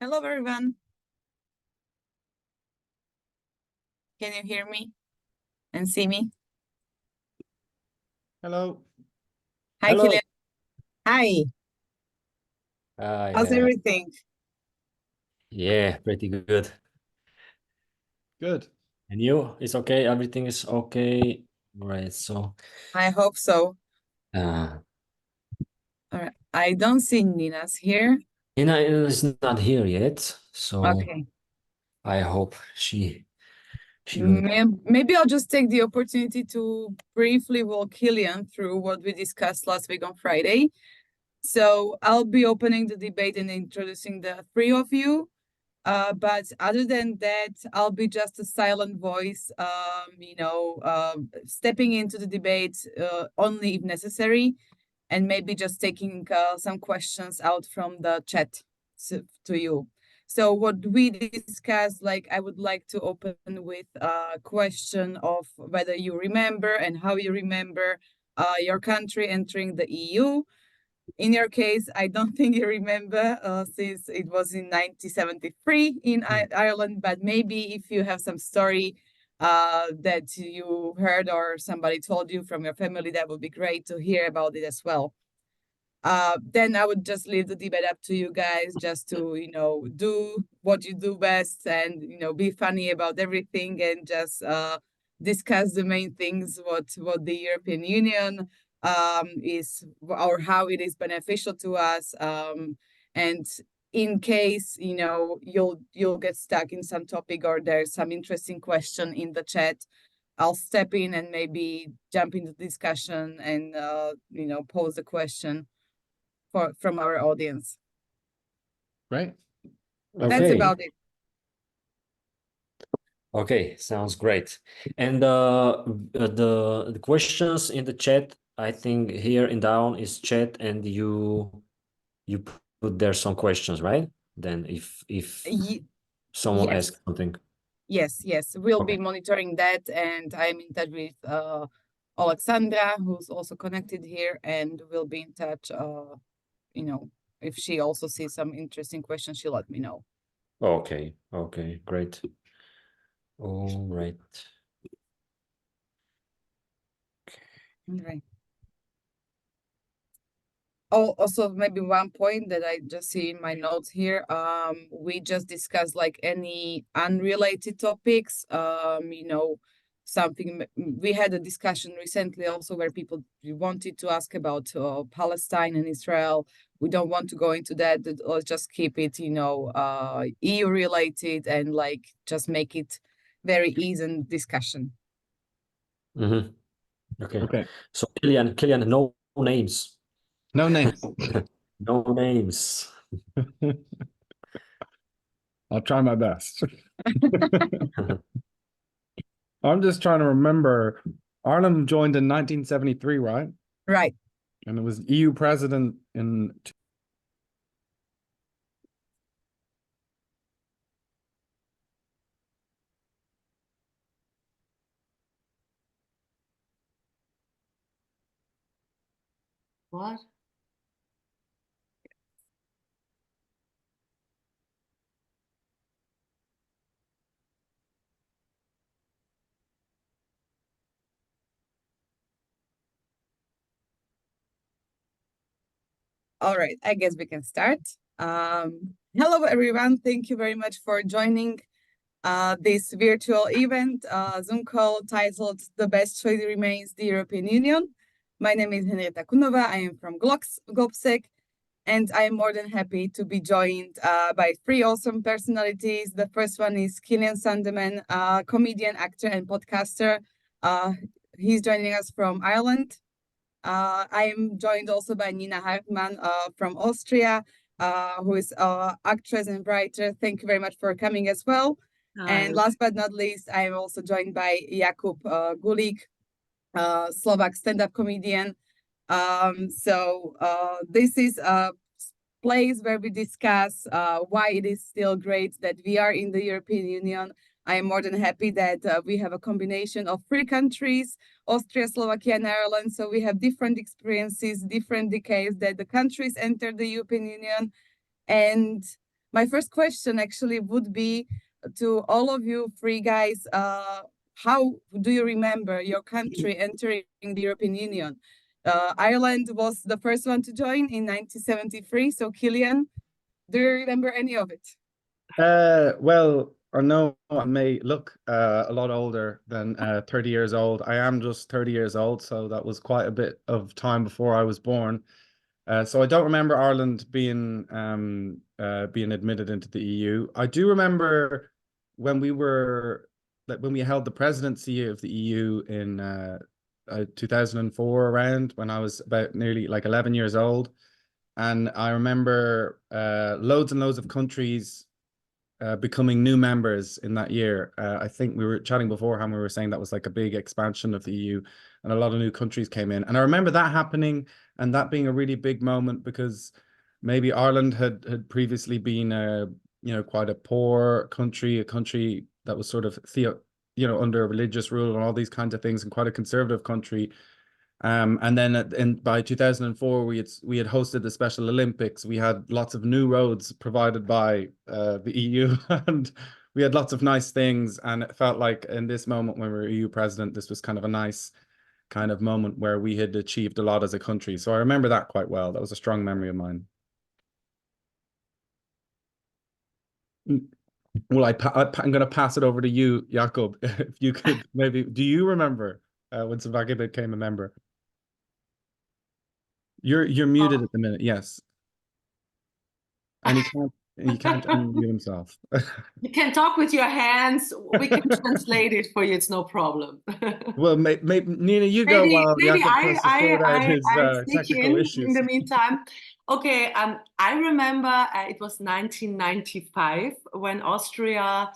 Hello, everyone. Can you hear me and see me? Hello. Hi, Hello. Kilian. Hi. How's Yeah, everything? yeah, pretty good. Good. And you? It's okay? Everything is okay? Right, so I hope so. uh All right. I don't see Nina's here. Ina is not here yet, so Okay. I hope she will. Maybe I'll just take the opportunity to briefly walk Kilian through what we discussed last week on Friday. So I'll be opening the debate and introducing the three of you. But other than that, I'll be just a silent voice, stepping into the debate only if necessary, and maybe just taking some questions out from the chat to you. So what we discussed, like I would like to open with a question of whether you remember and how you remember your country entering the EU. In your case, I don't think you remember since it was in 1973 in Ireland, but maybe if you have some story that you heard or somebody told you from your family, that would be great to hear about it as well. Then I would just leave the debate up to you guys just to, do what you do best and, be funny about everything and just discuss the main things, what the European Union is or how it is beneficial to us. And in case, you'll get stuck in some topic or there's some interesting question in the chat, I'll step in and maybe jump into discussion and, pose a question from our audience. Right. That's Okay. about it. Okay, sounds great. And the questions in the chat, I think here in down is chat, and you put there some questions, right? Then if someone Yes. asks something. Yes. We'll Okay. be monitoring that, and I'm in touch with Alexandra, who's also connected here, and we'll be in touch. If she also sees some interesting questions, she'll let me know. Okay, great. All right. Right. Oh, also maybe one point that I just see in my notes here. We just discussed like any unrelated topics. Something we had a discussion recently also where people wanted to ask about Palestine and Israel. We don't want to go into that. Let's just keep it, EU related and like just make it very easy discussion. Mm-hmm. Okay. Okay. So Kilian, no names. No names. No names. I'll try my best. I'm just trying to remember. Ireland joined in 1973, right? Right. And it was EU president in What? All right, I guess we can start. Hello, everyone. Thank you very much for joining this virtual event, Zoom call titled The Best Choice Remains the European Union. My name is Henrietta Kunova. I am from Globsec, and I am more than happy to be joined by three awesome personalities. The first one is Kilian Sandeman, comedian, actor, and podcaster. He's joining us from Ireland. I am joined also by Nina Hartmann from Austria, who is an actress and writer. Thank you very much for coming as well. And last but not least, I am also joined by Jakub Gulik, Slovak stand-up comedian. So this is a place where we discuss why it is still great that we are in the European Union. I am more than happy that we have a combination of three countries, Austria, Slovakia, and Ireland. So we have different experiences, different decades that the countries entered the European Union. And my first question actually would be to all of you three guys. How do you remember your country entering the European Union? Ireland was the first one to join in 1973. So, Killian, do you remember any of it? Well, I know I may look a lot older than 30 years old. I am just 30 years old, so that was quite a bit of time before I was born. So I don't remember Ireland being admitted into the EU. I do remember when we were when we held the presidency of the EU in 2004 around when I was about nearly like 11 years old. And I remember loads and loads of countries becoming new members in that year. I think we were chatting beforehand, we were saying that was like a big expansion of the EU and a lot of new countries came in. And I remember that happening and that being a really big moment because maybe Ireland had previously been quite a poor country, a country that was sort of under religious rule and all these kinds of things, and quite a conservative country. And then by 2004, we had hosted the Special Olympics. We had lots of new roads provided by the EU, and we had lots of nice things. And it felt like in this moment when we were EU president, this was kind of a nice kind of moment where we had achieved a lot as a country. So I remember that quite well. That was a strong memory of mine. Well, I'm going to pass it over to you, Jakob. If you could maybe, do you remember when Slovakia became a member? You're muted at the minute, yes. And he can't unmute himself. You can talk with your hands. We can translate it for you. It's no problem. Well, maybe Nina, you go Maybe while maybe Jakob tries to sort out his I sneak technical in issues. the meantime. Okay, I remember it was 1995 when Austria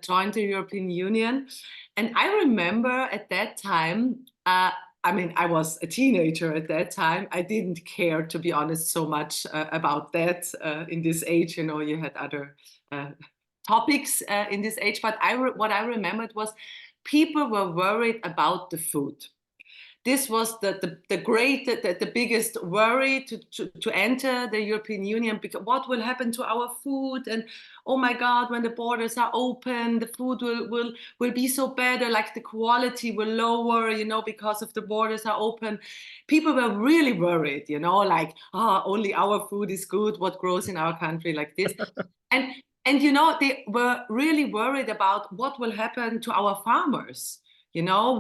joined the European Union, and I remember at that time. I mean, I was a teenager at that time. I didn't care, to be honest, so much about that in this age. You know, you had other topics in this age. But what I remembered was people were worried about the food. This was the biggest worry to enter the European Union, because what will happen to our food? And oh my God, when the borders are open, the food will be so bad, or like the quality will lower, you know, because of the borders are open. People were really worried, you know, like, only our food is good, what grows in our country, like this. And you know, they were really worried about what will happen to our farmers. You know,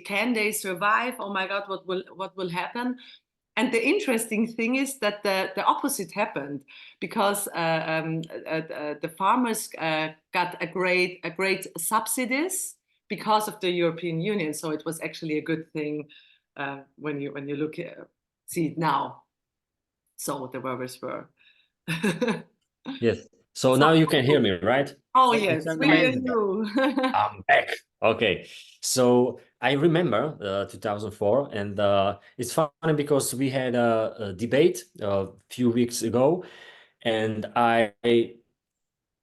can they survive? Oh my God, what will happen? And the interesting thing is that the opposite happened, because the farmers got a great subsidies because of the European Union. So it was actually a good thing when you see it now. So the worries were. Yes. So now you can hear me, right? Oh Yeah, you yes, sound we hear amazing. you. I'm back. Okay. So I remember 2004, and it's funny because we had a debate a few weeks ago, and I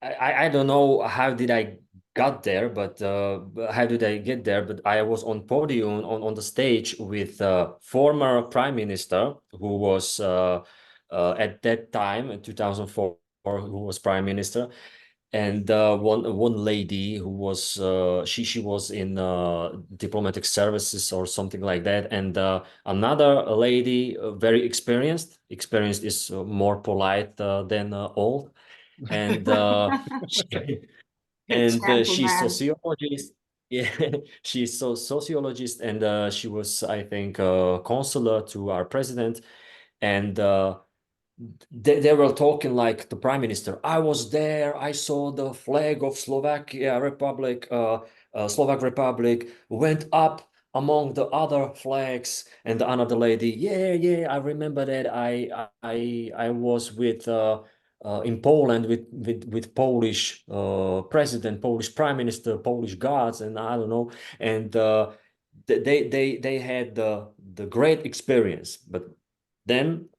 don't know how did I got there, but how did I get there? But I was on podium on the stage with former prime minister who was at that time in 2004 who was prime minister, and one lady who was she was in diplomatic services or something like that, and another lady very experienced. Experienced is more polite than old, and she, she's Gentleman. sociologist. Yeah, she's sociologist, and she was, I think, consular to our president, and they were talking like the prime minister. I was there. I saw the flag of Slovakia Republic, Slovak Republic, went up among the other flags, and the another lady. Yeah, I remember that. I was with. In Poland with Polish president, Polish prime minister, Polish guards, and I don't know, and they had the great experience. But then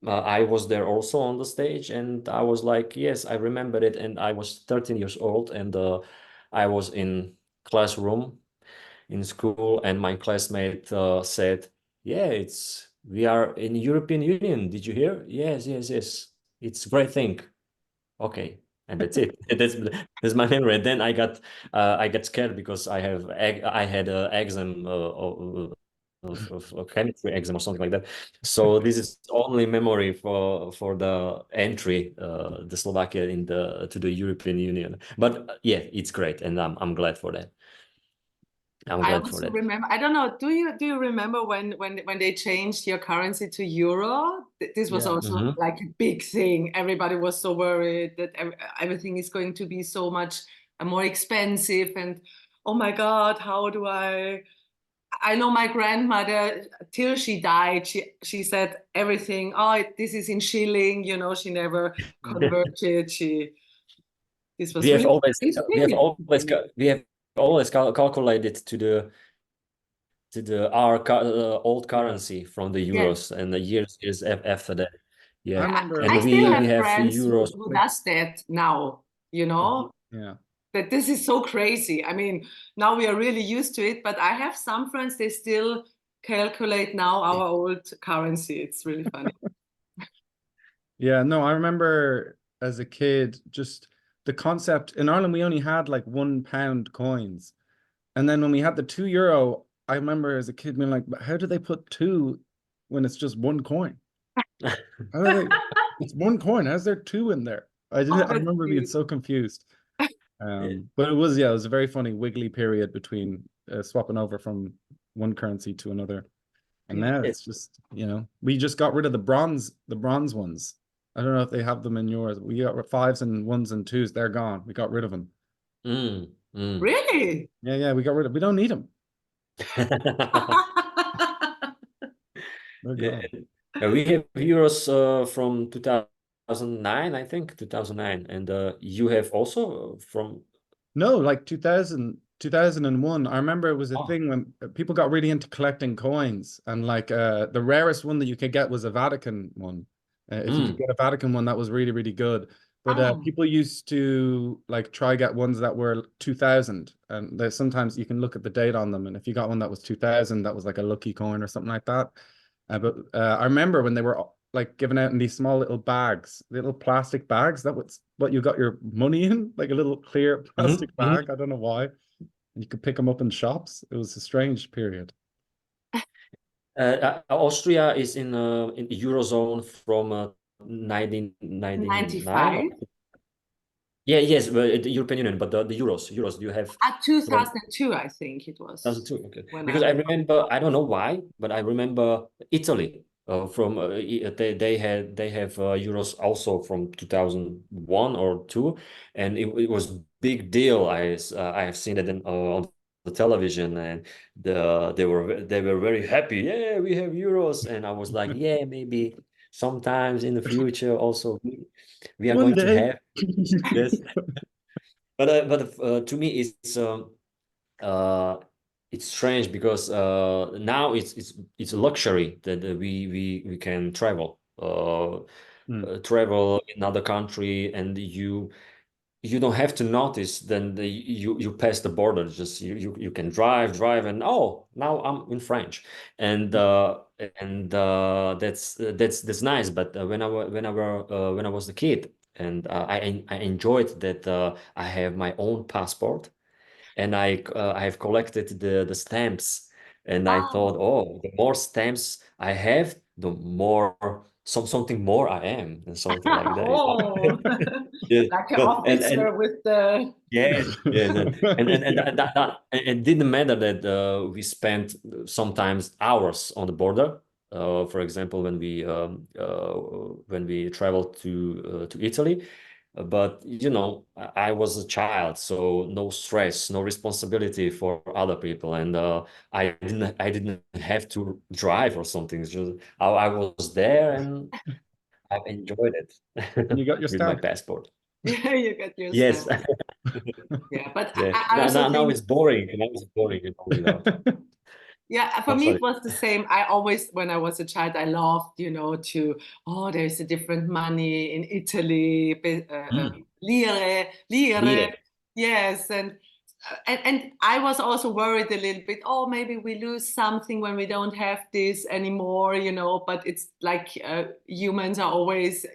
I was there also on the stage, and I was like, yes, I remember it, and I was 13 years old, and I was in classroom in school, and my classmate said, yeah, we are in European Union. Did you hear? Yes, it's a great thing. Okay, and that's it. That's my memory. And then I got scared because I had an exam of a chemistry exam or something like that. So this is only memory for the entry the Slovakia to the European Union. But yeah, it's great, and I'm glad for that. I'm I glad for also that. remember, I don't know, do you remember when they changed your currency to euro? This was Yeah. also like a big thing. Everybody was so worried that everything is going to be so much more expensive, and oh my God, how do I know my grandmother till she died, she said everything, oh, this is in shilling, you know, she never converted. This was We have really always calculated to the old currency from the yeah. euros and the years after that. I Yeah, remember and I still we have have friends euros. who does that now, you know, yeah. that this is so crazy. I mean, now we are really used to it, but I have some friends, they still calculate now our old currency. It's really funny. Yeah, no, I remember as a kid, just the concept in Ireland, we only had like £1 coins. And then when we had the €2, I remember as a kid being like, "But how do they put two when it's just one coin? How do they, it's one coin. How's there two in there?" I Oh, that's remember being cute. so confused. Yeah. But it was a very funny wiggly period between swapping over from one currency to another. And Yeah. now it's just, we just got rid of the bronze ones. I don't know if they have them in yours. We got fives and ones and twos. They're gone. We got rid of them. Really? Yeah, we got rid of. We don't need them. They're Yeah, gone. we have euros from 2009, I think, 2009, and you have also from. No, like 2001. I remember it was a Oh. thing when people got really into collecting coins, and like the rarest one that you could get was a Vatican one. If you could get a Vatican one, that was really, really good. But Oh. people used to like try get ones that were 2000, and there's sometimes you can look at the date on them, and if you got one that was 2000, that was like a lucky coin or something like that. But I remember when they were like given out in these small little bags, little plastic bags. That was what you got your money in, like a little clear plastic bag. I don't know why. And you could pick them up in shops. It was a strange period. Austria is in Eurozone from 1999. 95? Yeah, yes, but the European Union, but the euros you have At from 2002, I think it was. 2002. Okay, When because I remember, I don't know why, but I remember Italy from they have euros also from 2001 or two, and it was big deal. I have seen it on the television, and they were very happy. Yeah, we have euros, and I was like, yeah, maybe sometimes in the future also we are One going to day. have. Yes, but to me uh, it's strange because now it's a luxury that we can travel travel in another country, and you don't have to notice. Then you pass the border, just you can drive and oh, now I'm in French, and that's nice. But when I was a kid, and I enjoyed that I have my own passport, and I have collected the stamps, and I thought, Oh, oh, the more stamps I have, the more something more I am, and something like that. oh, Yeah, like an but and officer with the. yes, yes, and didn't matter that we spent sometimes hours on the border. For example, when we traveled to Italy, but I was a child, so no stress, no responsibility for other people, and I didn't have to drive or something. It's just I was there, and I enjoyed it And you got your with my stamp. passport. Yeah, you get your Yes. stamp. Yeah, but Yeah. I also Now think, it's boring. Now it's boring, without. yeah, for Oh, me sorry. it was the same. I always, when I was a child, I loved, oh, there's a different money in Italy, lire, Lire. yes, and and I was also worried a little bit, oh, maybe we lose something when we don't have this anymore, you know, but it's like humans are always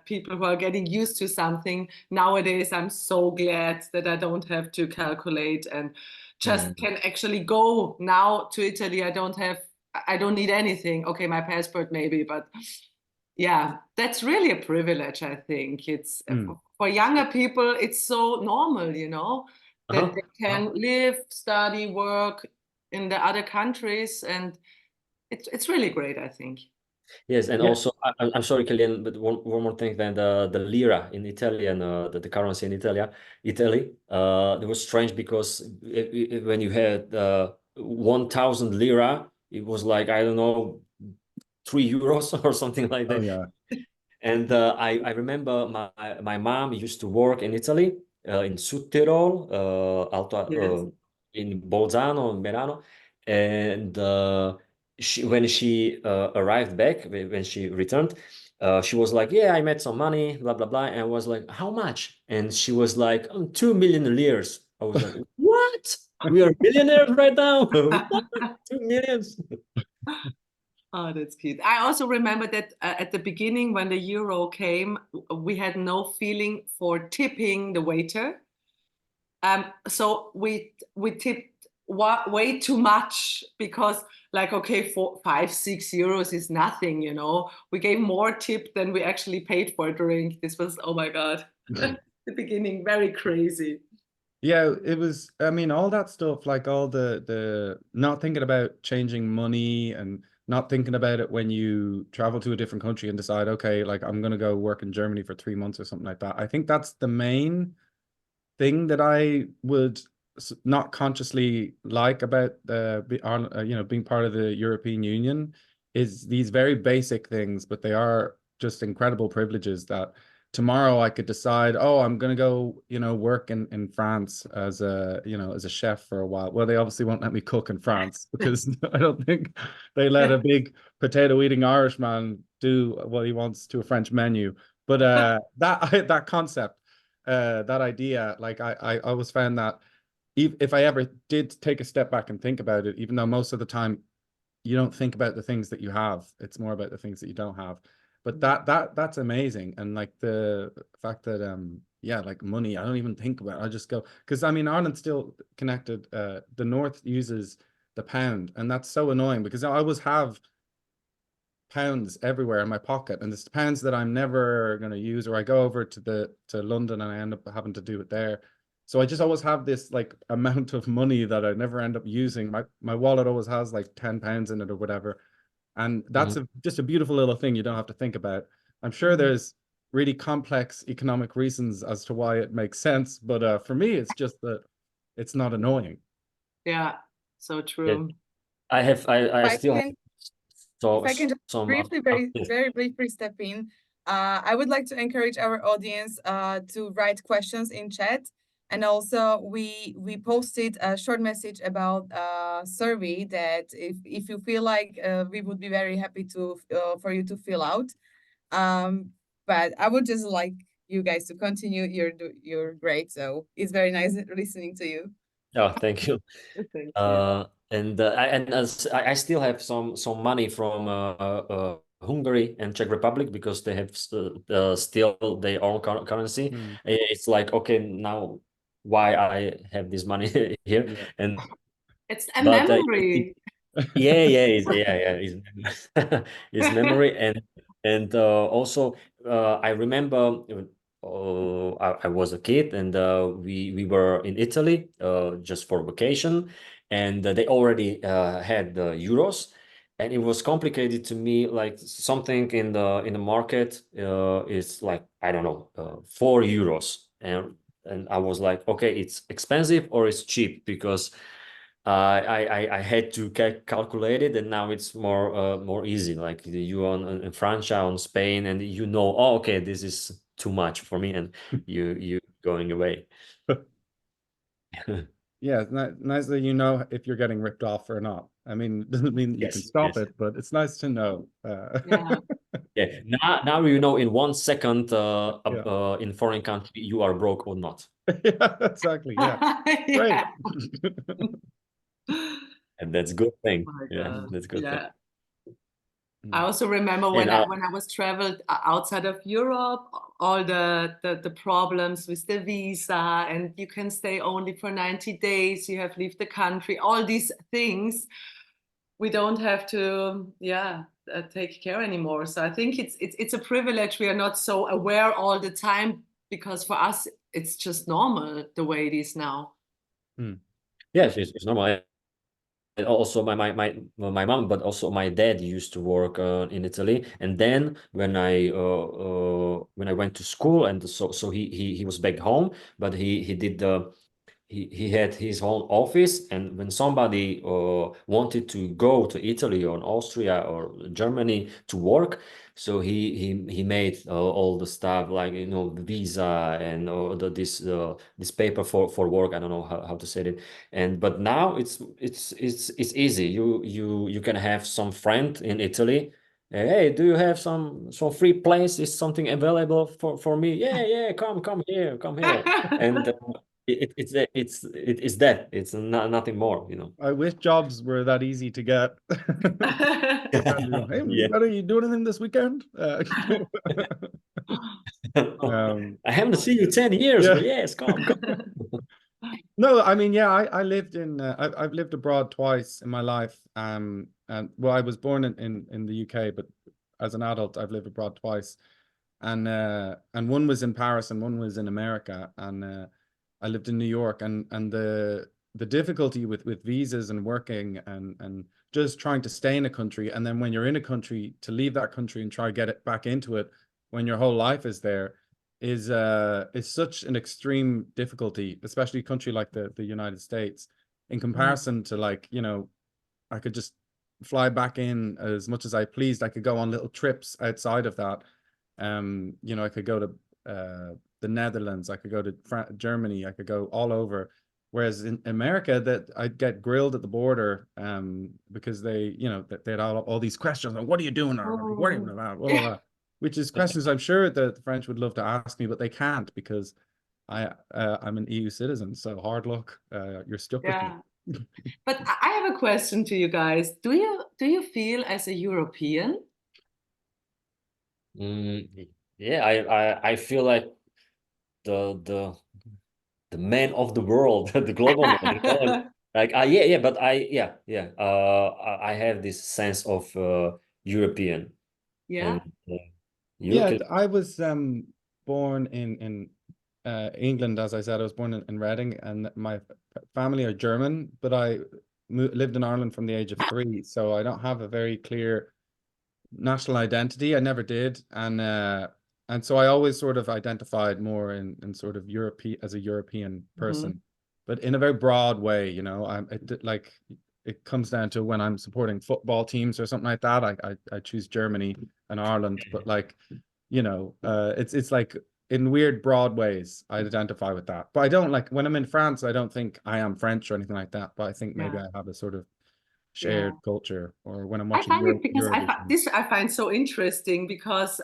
people who are getting used to something. Nowadays, I'm so glad that I don't have to calculate and just can actually go now to Italy. I don't need anything. Okay, my passport maybe, but yeah, that's really a privilege, I think. It's for younger people, it's so normal, you know, that they can live, study, work in the other countries, and it's really great, I think. Yes, and Yeah. also I'm sorry, Kilian, but one more thing. Then the lira in Italian, the currency in Italy, it was strange because when you had 1,000 lira, it was like, I don't know, 3 euros or something like Oh that. yeah. And I remember my mom used to work in Italy, in Sud Tirol, Yes. in Bolzano, Merano, and when she arrived back, when she returned, she was like, "Yeah, I made some money, blah blah blah," and I was like, "How much?" And she was like, 2 million liras. I was like, "What? We are millionaires right now? What? 2 millions?" Oh, that's cute. I also remember that at the beginning, when the euro came, we had no feeling for tipping the waiter. So we tipped way too much because, like, okay, 4, 5, 6 euros is nothing, you know. We gave more tip than we actually paid for a drink. This was, oh my God, the beginning, very crazy. Yeah, it was, I mean, all that stuff, like all the not thinking about changing money and not thinking about it when you travel to a different country and decide, okay, like I'm gonna go work in Germany for 3 months or something like that. I think that's the main thing that I would not consciously like about you know, being part of the European Union is these very basic things, but they are just incredible privileges that tomorrow I could decide, oh, I'm gonna go, you know, work in France as a, you know, as a chef for a while. Well, they obviously won't let me cook in France because I don't think they let a big potato eating Irishman do what he wants to a French menu. But that concept, that idea, like I always found that if I ever did take a step back and think about it, even though most of the time you don't think about the things that you have, it's more about the things that you don't have. But that's amazing. And like the fact that yeah, like money, I don't even think about it. I just go, because I mean Ireland's still connected. The North uses the pound, and that's so annoying because I always have pounds everywhere in my pocket, and it's pounds that I'm never going to use, or I go over to London and I end up having to do it there. So I just always have this like amount of money that I never end up using. My wallet always has like £10 in it or whatever, and that's just a beautiful little thing you don't have to think about. I'm sure there's really complex economic reasons as to why it makes sense, but for me, it's just that it's not annoying. Yeah, so Yeah. true. I I still have can so If I can just some briefly, very briefly step in, I would like to encourage our audience to write questions in chat. And also, we posted a short message about a survey that if you feel like we would be very happy to for you to fill out. But I would just like you guys to continue. You're great. So it's very nice listening to you. Oh, thank you. Thank you. I still have some money from Hungary and Czech Republic because they have still their own currency. It's like, okay, now why I have this money here? Yeah. And It's a but memory. his memory. And also I remember I was a kid, and we were in Italy just for vacation, and they already had the euros, and it was complicated to me, like something in the market is like, I don't know, 4 euros, and I was like, okay, it's expensive or it's cheap, because I had to calculate it, and now it's more easy. Like you in France, on Spain, and you know, oh, okay, this is too much for me, and you going away. Yeah, it's nice that you know if you're getting ripped off or not. I mean, it doesn't mean that you can Yes, stop yes. it, but it's nice to know. Yeah. Yeah. Now you know in 1 second Yeah. in foreign country you are broke or not. Yeah, exactly. Yeah. Great. And that's good thing. Oh my Yeah, God. that's good thing. Yeah. I Mm. also remember when And I was traveled outside of Europe, all the problems with the visa, and you can stay only for 90 days, you have leave the country, all these things we don't have to, take care anymore. So I think it's a privilege. We are not so aware all the time because for us it's just normal the way it is now. yes, it's normal. And also my mom, but also my dad used to work in Italy. And then when I went to school, and so he was back home, but he did the he had his own office, and when somebody wanted to go to Italy or Austria or Germany to work, so he made all the stuff like the visa and this paper for work. I don't know how to say it. And but now it's easy. You can have some friend in Italy. Hey, do you have some free place? Is something available for me? Yeah, come here, come here. And it's that. It's not nothing more, I wish jobs were that easy to get. And, hey, Yeah. what are you doing anything this weekend? I haven't seen you 10 years, yeah. but yes, come. No, I mean, yeah, I lived in I've lived abroad twice in my life. And well, I was born in the UK, but as an adult, I've lived abroad twice. And one was in Paris and one was in America. And I lived in New York, and the difficulty with visas and working and just trying to stay in a country, and then when you're in a country, to leave that country and try to get it back into it when your whole life is there is such an extreme difficulty, especially a country like the United States, in comparison to, like, I could just fly back in as much as I pleased. I could go on little trips outside of that. I could go to the Netherlands, I could go to Germany, I could go all over. Whereas in America, that I'd get grilled at the border because they had all these questions like, what are you doing? Or what are you about? Blah, blah, blah. Which is questions I'm sure that the French would love to ask me, but they can't because I'm an EU citizen. So hard luck, you're stuck with me. Yeah. But I have a question to you guys. Do you feel as a European? Yeah, I feel like the man of the world, the global man, like yeah, but I have this sense of European. Yeah. And Yeah, European. I was born in England. As I said, I was born in Reading, and my family are German, but I lived in Ireland from the age of 3, so I don't have a very clear national identity. I never did, and so I always sort of identified more in sort of European, as a European person, but in a very broad way. Like, it comes down to when I'm supporting football teams or something like that. I choose Germany and Ireland, but like, it's like in weird broad ways I identify with that. But I don't, like, when I'm in France, I don't think I am French or anything like that. But I think maybe Yeah. I have a sort of Yeah. shared culture, or when I'm I watching find it because Eurovision. I find so interesting because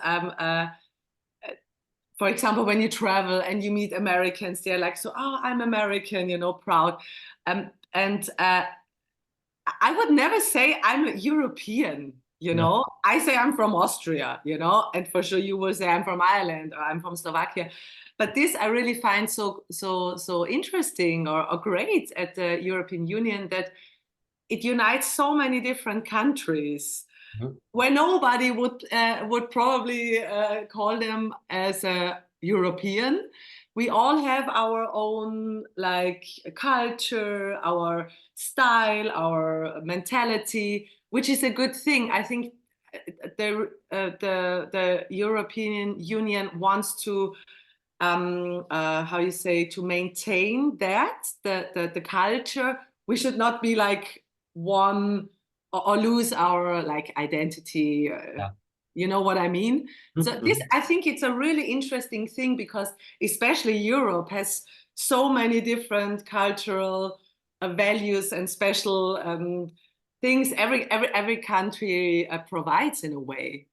for example, when you travel and you meet Americans, they're like, so, oh, I'm American, proud. And I would never say I'm a European, No. I say I'm from Austria, and for sure you will say I'm from Ireland or I'm from Slovakia. But this I really find so interesting or great at the European Union, that it unites so many different countries where nobody would probably call them as a European. We all have our own, like, culture, our style, our mentality, which is a good thing. I think the European Union wants to how you say, to maintain that the culture. We should not be like one, or lose our, like, identity. Yeah. You know what I mean? So this, I think it's a really interesting thing because especially Europe has so many different cultural values and special things every country provides in a way.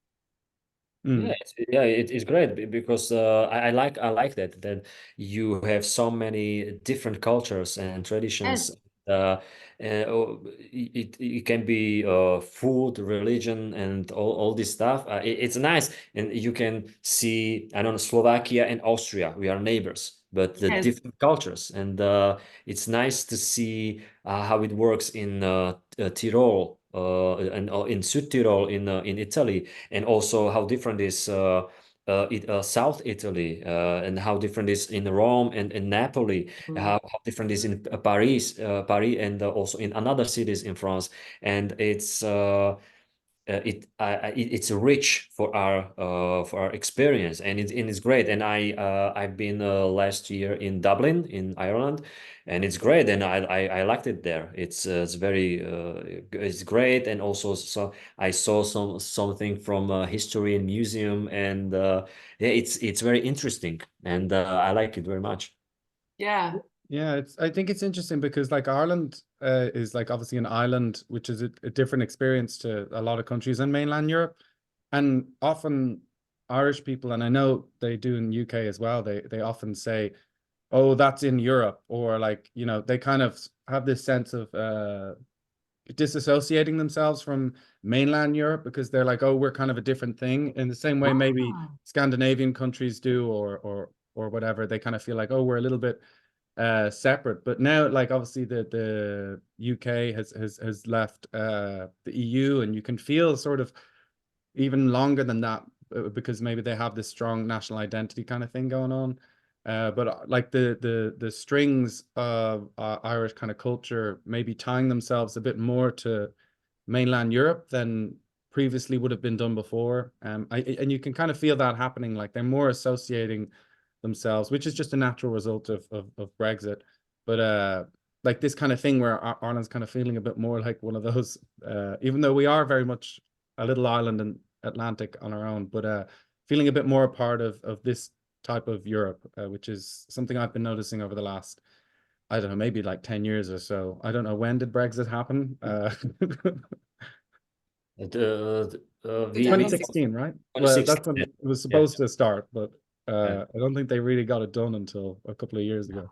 Mm. It's great because I like that you have so many different cultures and traditions. Yes, It can be food, religion, and all this stuff. It's nice, and you can see, I don't know, Slovakia and Austria. We are neighbors, but the yes. different cultures, and it's nice to see how it works in Tyrol and in South Tyrol in Italy, and also how different is South Italy, and how different is in Rome and in Napoli, Mm. how different is in Paris, and also in another cities in France, and it's rich for our experience, and it's great. And I've been last year in Dublin in Ireland, and it's great, and I liked it there. It's very it's great, and also so I saw something from history and museum, and yeah, it's very interesting, and I like it very much. Yeah. Yeah, I think it's interesting because like Ireland is like obviously an island, which is a different experience to a lot of countries in mainland Europe. And often Irish people, and I know they do in UK as well, they often say, oh, that's in Europe, or like, you know, they kind of have this sense of disassociating themselves from mainland Europe because they're like, oh, we're kind of a different thing in the same way maybe Ah, Scandinavian countries do, or whatever. They kind of feel like, oh, we're a little bit separate. But now, like obviously the UK has left the EU, and you can feel sort of even longer than that because maybe they have this strong national identity kind of thing going on. But like the strings of Irish kind of culture maybe tying themselves a bit more to mainland Europe than previously would have been done before. And you can kind of feel that happening. Like they're more associating themselves, which is just a natural result of Brexit. But like this kind of thing where Ireland's kind of feeling a bit more like one of those, even though we are very much a little island in Atlantic on our own, but feeling a bit more a part of this type of Europe, which is something I've been noticing over the last, I don't know, maybe like 10 years or so. I don't know, when did Brexit happen? We 2016, right? Well, that's when 2016. it was Yeah. supposed to start, but Yeah. I don't think they really got it done until a couple of years ago.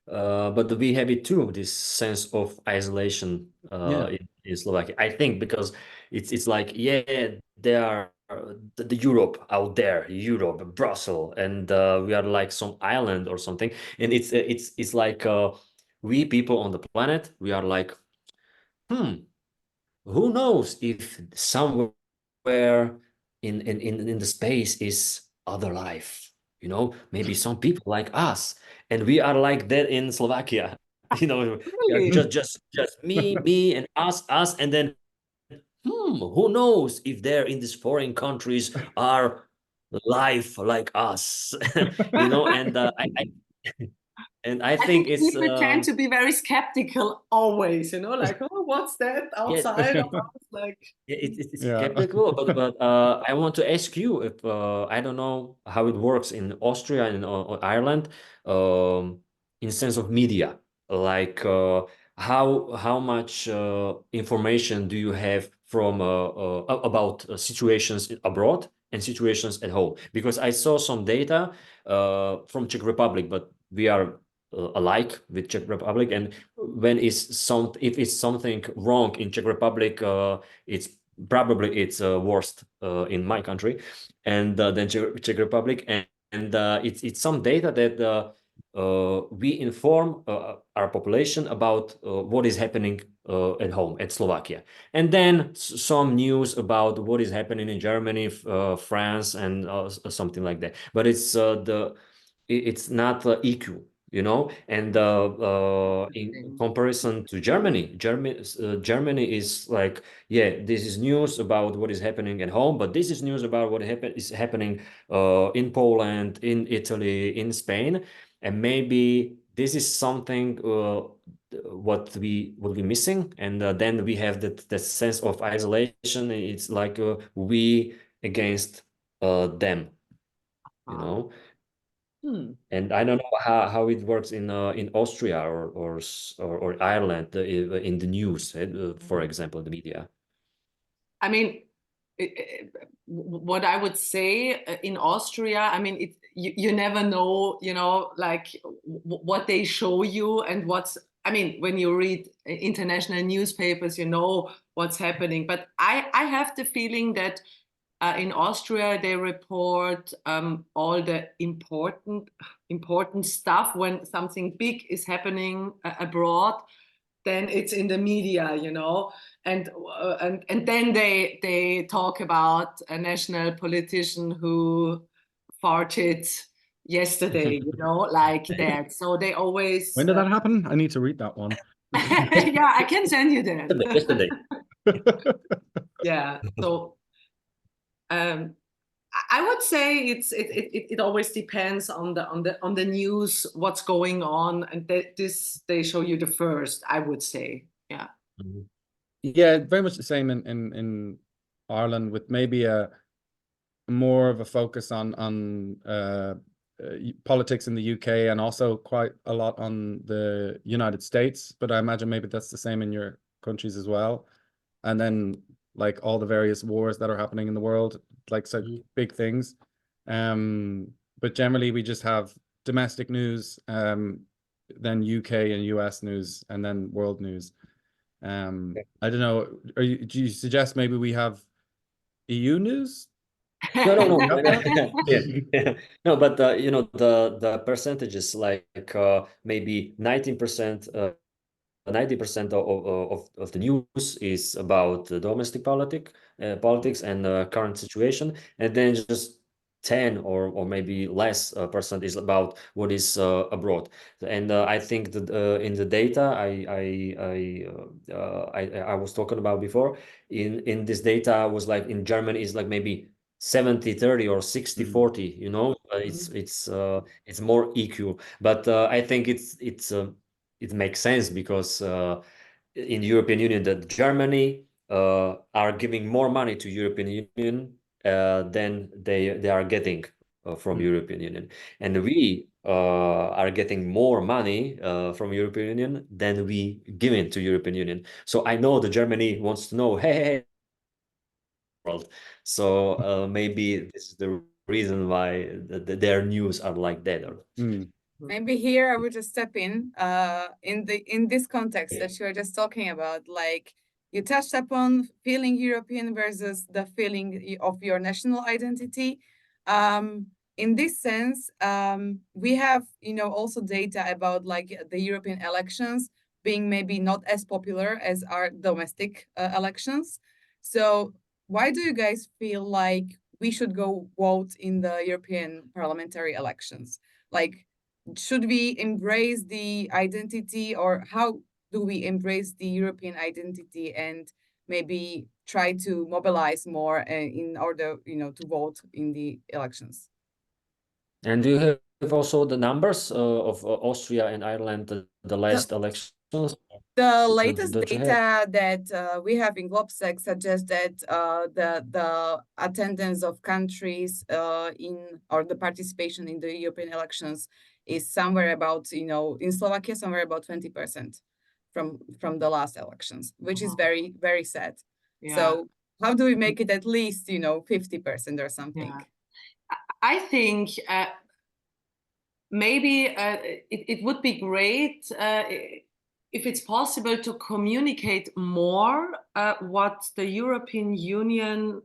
But we have it too, this sense of isolation Yeah. in Slovakia. I think because it's like, yeah, there are the Europe out there, Europe, Brussels, and we are like some island or something. And it's like we people on the planet, we are like, who knows if somewhere in the space is other life, maybe some people like us, and we are like that in Slovakia. We are really? just me and us, and then who knows if there in these foreign countries are life like us. And I I think think it's people tend to be very skeptical always, like, oh, what's that yeah. outside of us? Like, It's Yeah. skeptical, but I want to ask you if I don't know how it works in Austria and or Ireland, in sense of media, like how much information do you have from about situations abroad and situations at home? Because I saw some data from Czech Republic, but we are alike with Czech Republic, and if it's something wrong in Czech Republic, it's probably it's worst in my country, and then Czech Republic, and it's some data that we inform our population about what is happening at home at Slovakia, and then some news about what is happening in Germany, France, and something like that. But it's not equal, and in interesting. comparison to Germany is like, yeah, this is news about what is happening at home, but this is news about what is happening in Poland, in Italy, in Spain, and maybe this is something what we missing, and then we have that sense of isolation. It's like we against them, you Ah, know. hmm. And I don't know how it works in Austria or Ireland in the news, for example, the media. I mean, what I would say in Austria, I mean, you never know, you know, like what they show you and what's, I mean, when you read international newspapers, you know what's happening. But I have the feeling that in Austria, they report all the important stuff when something big is happening abroad. Then it's in the media, you know, and then they talk about a national politician who farted yesterday, you know, like that. So they always. When did that happen? I need to read that one. Yeah, I can send you that. Yesterday. Yeah. So I would say it always depends on the news, what's going on, and they show you the first, I would say. Yeah. Mhm. Yeah, very much the same in Ireland, with maybe a more of a focus on politics in the UK, and also quite a lot on the United States. But I imagine maybe that's the same in your countries as well. And then like all the various wars that are happening in the world, like so big things. But generally we just have domestic news, then UK and US news, and then world news. I don't know. Do you suggest maybe we have EU news? No. We have that? Yeah. No, but you know, the percentages, like maybe 19%, 90% of the news is about the domestic politics and current situation, and then just 10 or maybe less percent is about what is abroad. And I think that in the data I was talking about before, in this data was like in Germany is like maybe 70-30 or 60-40, you know. It's more equal, but I think it makes sense because in the European Union, that Germany are giving more money to European Union than they are getting from European Union, and we are getting more money from European Union than we give it to European Union. So I know that Germany wants to know, hey, world. So maybe this is the reason why their news are like that. Maybe here I would just step in this context that you were just talking about, like you touched upon feeling European versus the feeling of your national identity. In this sense, we have, you know, also data about like the European elections being maybe not as popular as our domestic elections. So why do you guys feel like we should go vote in the European parliamentary elections? Like, should we embrace the identity, or how do we embrace the European identity and maybe try to mobilize more in order, you know, to vote in the elections? And do you have also the numbers of Austria and Ireland, the last elections? The latest Don't you have? data that we have in Globsec suggests that the attendance of countries in, or the participation in the European elections is somewhere about, you know, in Slovakia, somewhere about 20% from the last elections, which is very, very sad. Yeah. So how do we make it at least, you know, 50% or something? Yeah. I think maybe it would be great if it's possible to communicate more what the European Union,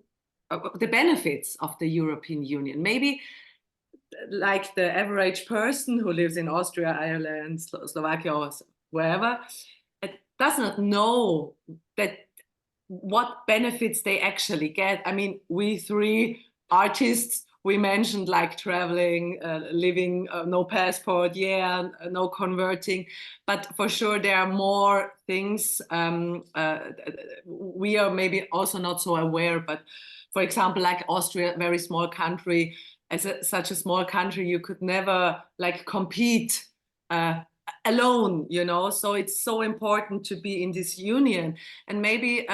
the benefits of the European Union. Maybe like the average person who lives in Austria, Ireland, Slovakia, or wherever, does not know that what benefits they actually get. I mean, we three artists, we mentioned like traveling, living, no passport, yeah, no converting, but for sure there are more things we are maybe also not so aware. But for example, like Austria, very small country, as such a small country, you could never like compete alone, you know. So it's so important to be in this union, and maybe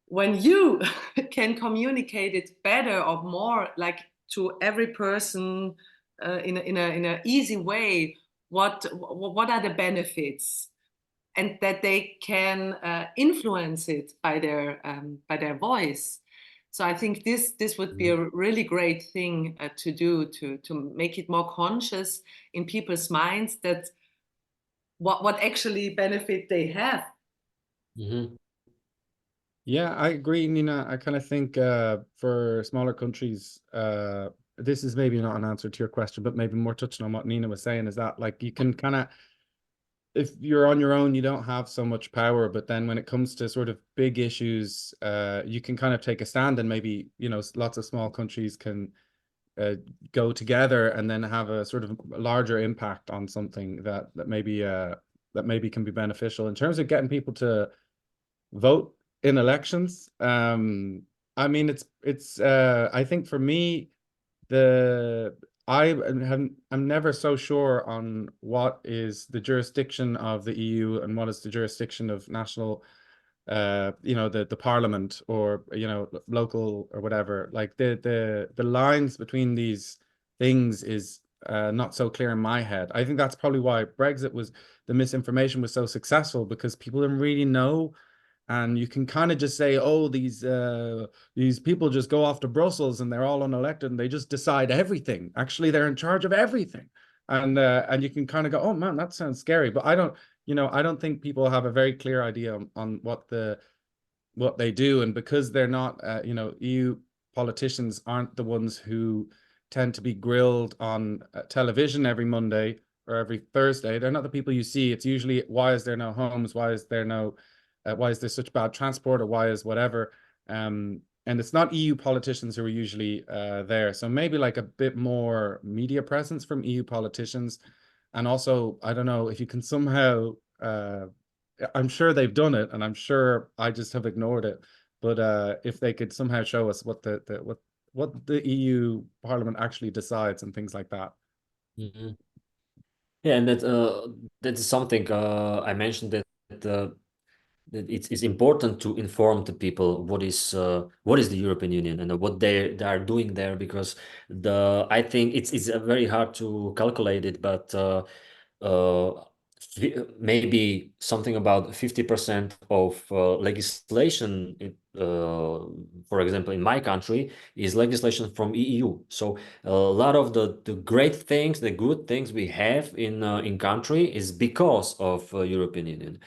when you can communicate it better or more, like to every person in a easy way, what are the benefits? and that they can influence it by their voice. So I think this would be a really great thing to do, to make it more conscious in people's minds that what actually benefit they have. Mhm. Yeah, I agree, Nina. I kind of think for smaller countries, this is maybe not an answer to your question, but maybe more touching on what Nina was saying, is that like you can kind of, if you're on your own, you don't have so much power, but then when it comes to sort of big issues, you can kind of take a stand, and maybe, you know, lots of small countries can go together and then have a sort of larger impact on something that maybe can be beneficial in terms of getting people to vote in elections. I mean, it's I think for me, the I'm never so sure on what is the jurisdiction of the EU and what is the jurisdiction of national, you know, the parliament, or, you know, local or whatever. Like the lines between these things is not so clear in my head. I think that's probably why the misinformation was so successful, because people didn't really know. And you can kind of just say, oh, these people just go off to Brussels and they're all unelected and they just decide everything. Actually, they're in charge of everything. And you can kind of go, oh man, that sounds scary. But I don't think people have a very clear idea on what they do. And because they're not, EU politicians aren't the ones who tend to be grilled on television every Monday or every Thursday. They're not the people you see. It's usually, why is there no homes? Why is there such bad transport, or why is whatever? And it's not EU politicians who are usually there. So maybe like a bit more media presence from EU politicians. And also, I don't know if you can somehow, I'm sure they've done it, and I'm sure I just have ignored it. But if they could somehow show us what the EU Parliament actually decides and things like that. Mhm. Yeah, and that is something I mentioned, that it's important to inform the people what is the European Union and what they are doing there, because I think it's very hard to calculate it, but uh, maybe something about 50% of legislation, for example, in my country, is legislation from EU. So a lot of the great things, the good things we have in country is because of European Union.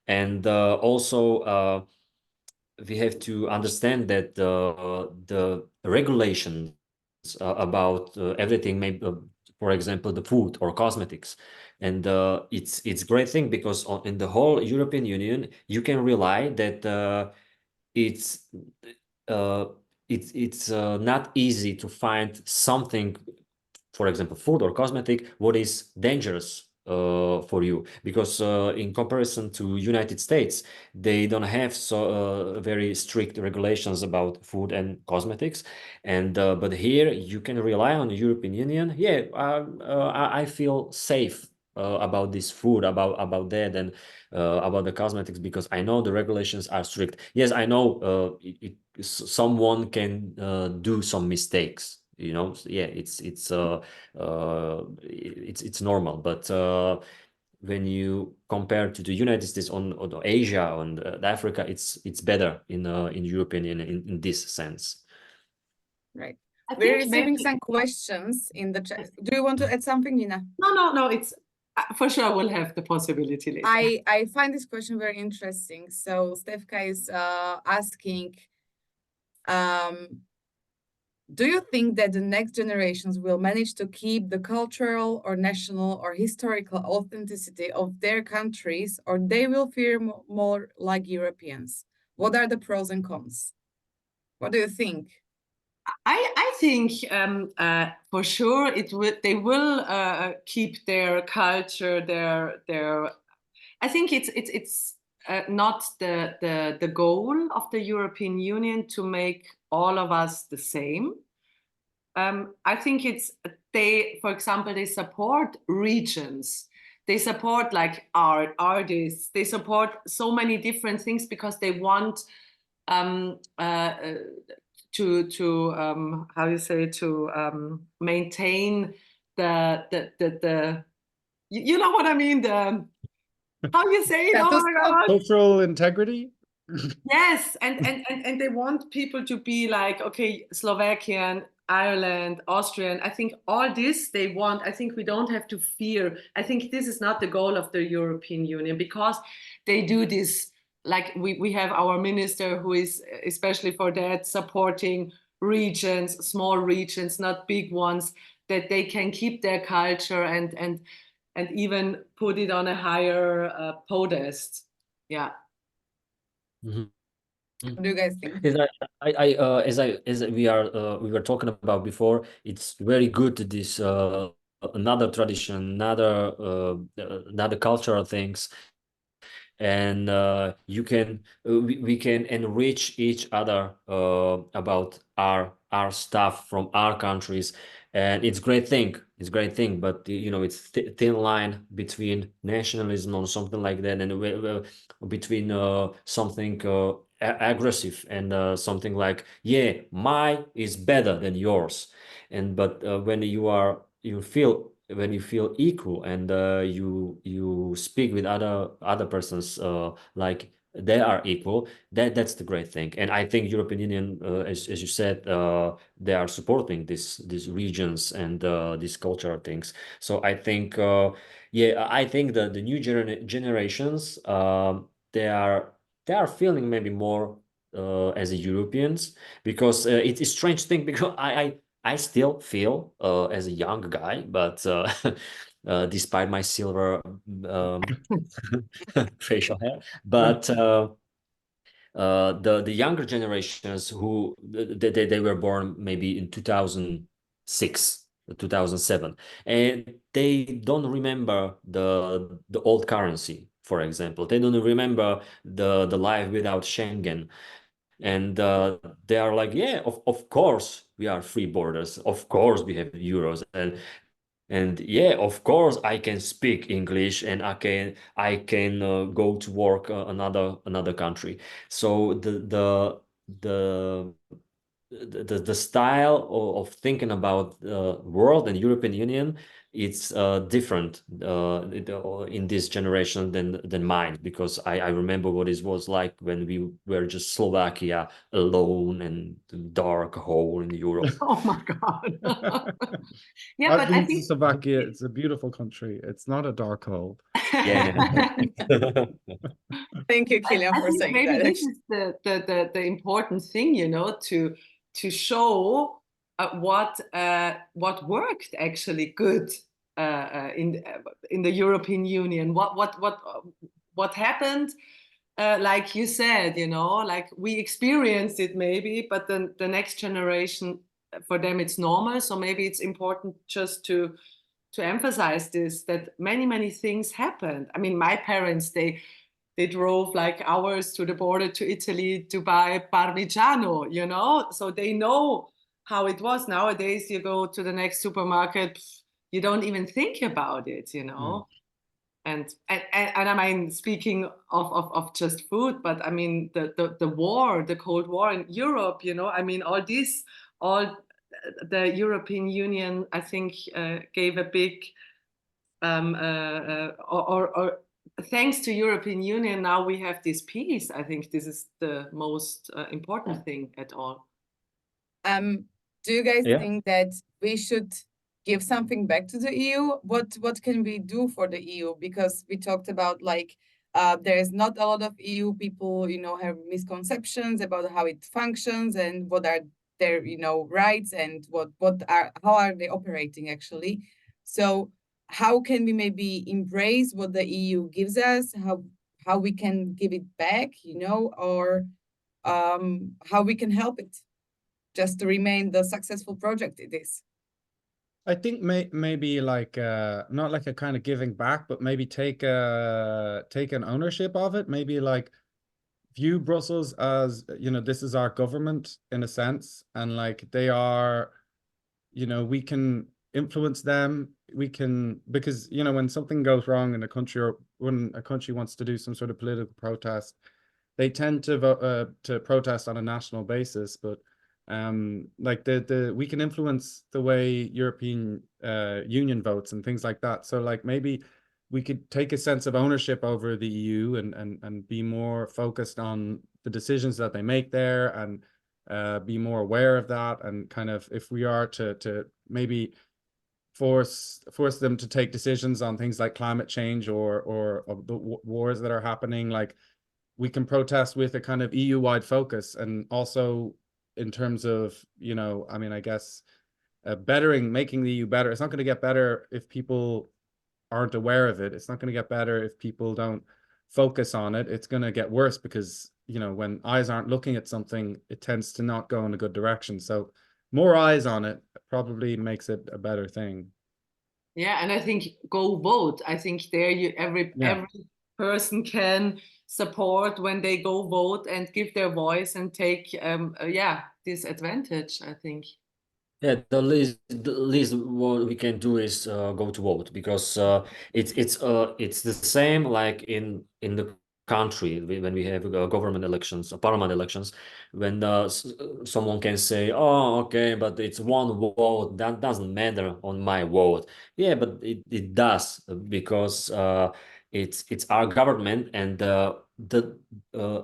And also we have to understand that the regulations about everything, maybe, for example, the food or cosmetics, and it's great thing, because in the whole European Union you can rely that it's uh, it's not easy to find something, for example, food or cosmetic, what is dangerous for you, because in comparison to United States, they don't have so very strict regulations about food and cosmetics. And but here you can rely on the European Union. Yeah, I feel safe about this food, about that, and about the cosmetics, because I know the regulations are strict. Yes, I know someone can do some mistakes, you know. Yeah, it's normal, but when you compare to the United States, on Asia, on Africa, it's better in European in this sense. Right. I We're think receiving maybe some questions in the chat. Do you want to add something, Nina? no. It's for sure we'll have the possibility later. I find this question very interesting. So Stefka is asking, do you think that the next generations will manage to keep the cultural or national or historical authenticity of their countries, or they will feel more like Europeans? What are the pros and cons? What do you think? I think for sure they will keep their culture, their. I think it's not the goal of the European Union to make all of us the same. I think for example, they support regions. They support like artists. They support so many different things because they want to how you say, to maintain the you know what I mean, how you say it? Oh Status my quo. God. Cultural integrity. Yes, and they want people to be like, okay, Slovakian, Ireland, Austrian. I think all this they want. I think we don't have to fear. I think this is not the goal of the European Union, because they do this. Like we have our minister who is especially for that supporting regions, small regions, not big ones, that they can keep their culture and even put it on a higher podest. Yeah. Mhm. What do you guys think? As as we were talking about before, it's very good this another tradition, another cultural things, and you can we can enrich each other about our stuff from our countries, and it's great thing, but you know, it's thin line between nationalism or something like that, and between something aggressive and something like, yeah, my is better than yours. And but when you feel equal, and you speak with other persons like they are equal, that's the great thing. And I think European Union, as you said, they are supporting these regions and these cultural things. So I think yeah, I think that the new generations, they are feeling maybe more as a Europeans, because it's a strange thing, because I still feel as a young guy, but despite my silver facial hair, but the younger generations who they were born maybe in 2006, 2007, and they don't remember the old currency, for example. They don't remember the life without Schengen. And they are like, yeah, of course we are free borders, of course we have euros, and yeah, of course I can speak English, and I can go to work another country. So the the style of thinking about world and European Union, it's different in this generation than mine, because I remember what it was like when we were just Slovakia alone and the dark hole in Europe. Oh my God. Yeah, I've but I been to think Slovakia. It's a beautiful country. It's not a dark hole. Yeah. Thank you, Kilian, I for think saying maybe that. this Actually. is the important thing, you know, to show what worked actually good in the European Union. What happened? Like you said, you know, like we experienced it maybe, but then the next generation, for them it's normal. So maybe it's important just to emphasize this, that many things happened. I mean, my parents, they drove like hours to the border to Italy to buy Parmigiano, you know, so they know how it was. Nowadays, you go to the next supermarket, you don't even think about it, you know. And I mean, speaking of just food, but I mean the war, the Cold War in Europe, you know, I mean all the European Union, I think, gave a big or thanks to European Union, now we have this peace. I think this is the most important thing at all. Do you guys Yeah. think that we should give something back to the EU? What can we do for the EU? Because we talked about like there is not a lot of EU people, you know, have misconceptions about how it functions and what are their, you know, rights and how are they operating actually. So how can we maybe embrace what the EU gives us? How we can give it back, you know, or how we can help it just to remain the successful project it is. I think maybe like not like a kind of giving back, but maybe take an ownership of it. Maybe like view Brussels as, you know, this is our government in a sense, and like they are, you know, we can influence them. We can, because, you know, when something goes wrong in a country, or when a country wants to do some sort of political protest, they tend to vote to protest on a national basis. But like the we can influence the way European Union votes and things like that. So like maybe we could take a sense of ownership over the EU and be more focused on the decisions that they make there, and be more aware of that, and kind of, if we are to maybe force them to take decisions on things like climate change or the wars that are happening, like we can protest with a kind of EU-wide focus, and also in terms of, you know, I mean, I guess making the EU better. It's not going to get better if people aren't aware of it. It's not going to get better if people don't focus on it. It's going to get worse because, you know, when eyes aren't looking at something, it tends to not go in a good direction. So more eyes on it probably makes it a better thing. Yeah, and I think go vote. I think there every person can support when they go vote and give their voice and take this advantage, I think. Yeah, the least what we can do is go to vote, because it's the same like in the country when we have government elections, parliament elections, when someone can say, oh, okay, but it's one vote, that doesn't matter on my vote. Yeah, but it does, because it's our government, and the uh,